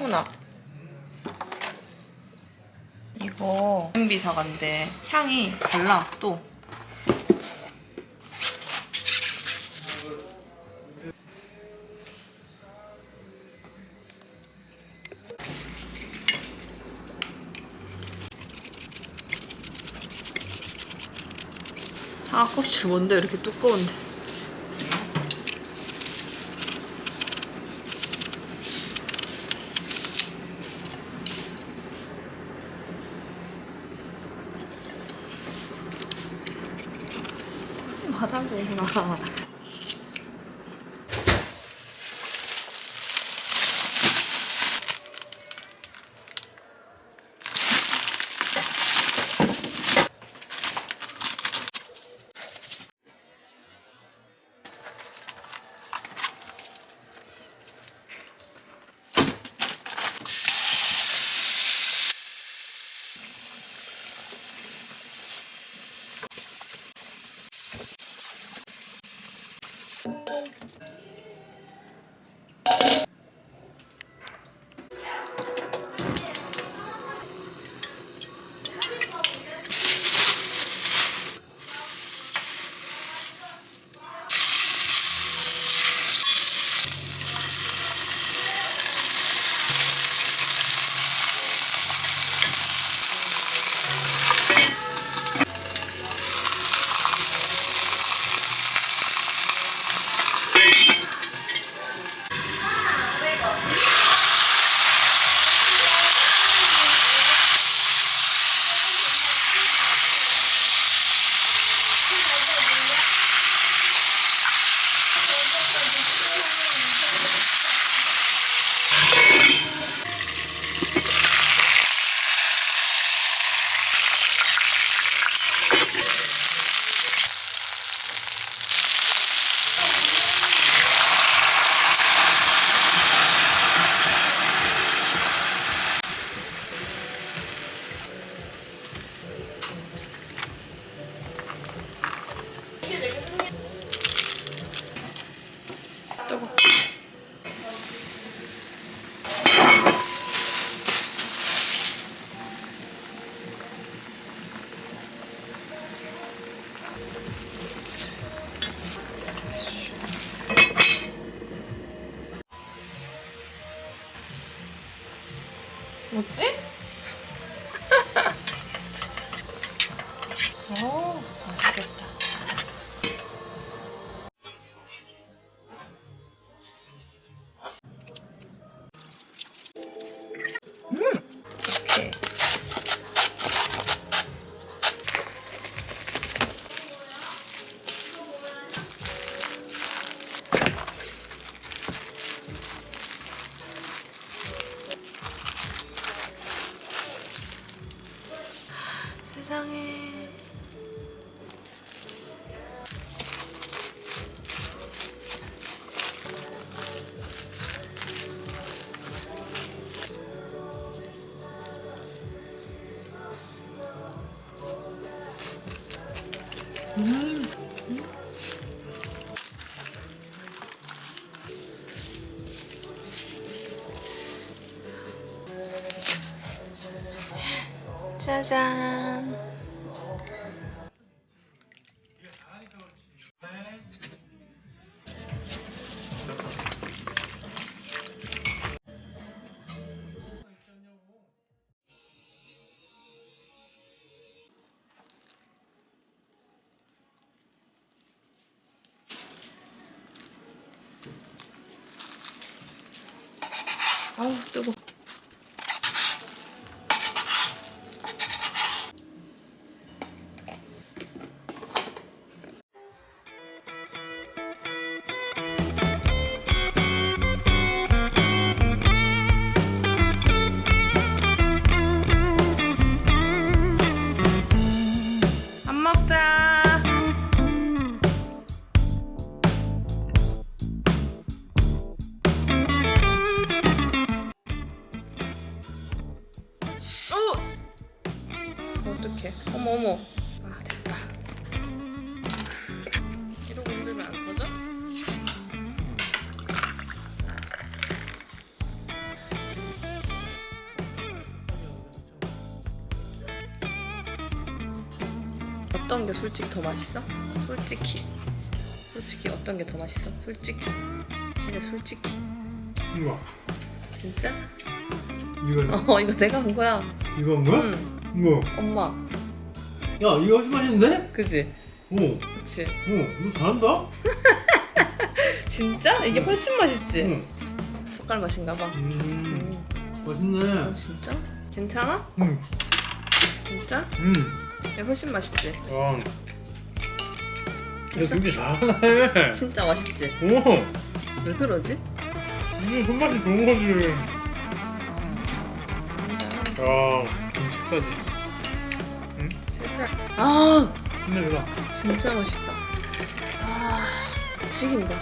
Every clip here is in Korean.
투나. 이거 MB 사과인데 향이 달라 또. 아, 껍질 뭔데 이렇게 두꺼운데. 하지 말라고. 뭐지? 오, 맛있겠다. 이렇게. 세상에. 짜잔. 아우, 뜨거. 밥 먹자. 어떡해. 어머 어머. 아, 됐다. 이러고 흔들면 안 터져? 어떤 게 솔직히 더 맛있어? 솔직히 어떤 게 더 맛있어? 솔직히 진짜 솔직히 이거 진짜? 이거 이거 내가 한 거야. 이거 한 거야? 응. 이거 엄마. 야 이거 훨씬 맛있는데? 그지? 오, 그치? 너 잘한다? 진짜? 이게 훨씬 맛있지? 응. 젓갈 맛인가 봐. 맛있네. 진짜? 괜찮아? 응. 진짜? 이게 훨씬 맛있지? 야, 됐어? 되게 잘하네. 진짜 맛있지? 오, 왜 그러지? 이게 손맛이 좋은 거지. 야, 식사지. 응? 제발. 아 힘내라. 진짜 맛있다. 아 죽인다.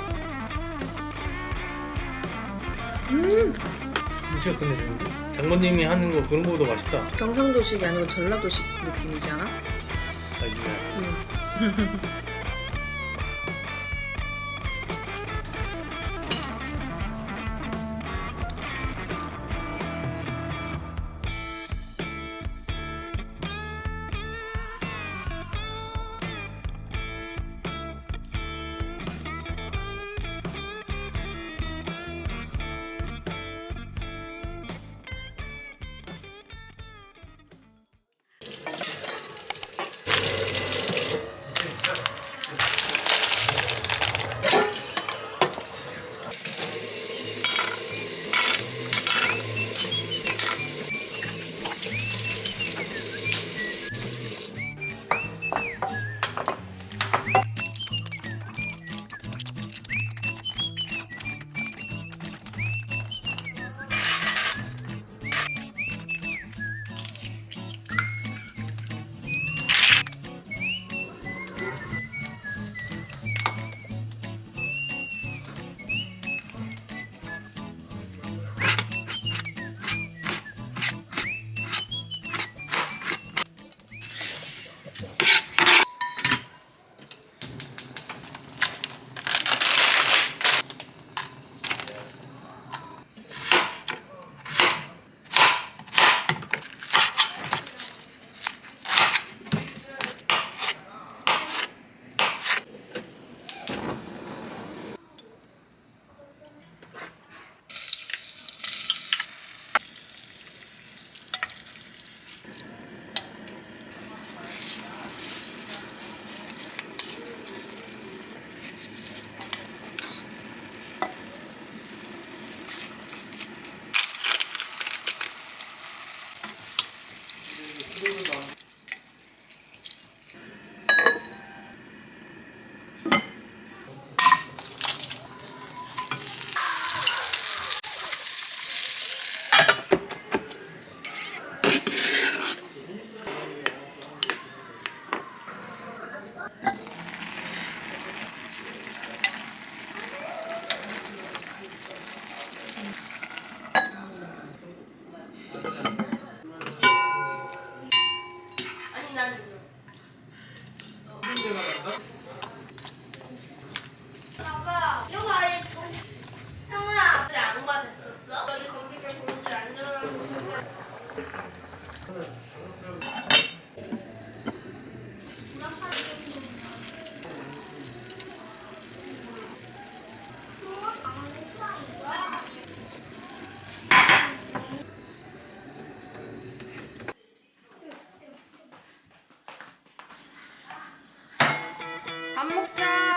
김치가 끝내주는 거. 장모님이 하는 거 그런 거보다 맛있다. 경상도식이 아니고 전라도식 느낌이지 않아? 나중에. 아빠, 이거 아니, 형아. 어제 악마 됐었어? 어제 컴퓨터 보는지 안 일어나는 밥 먹자.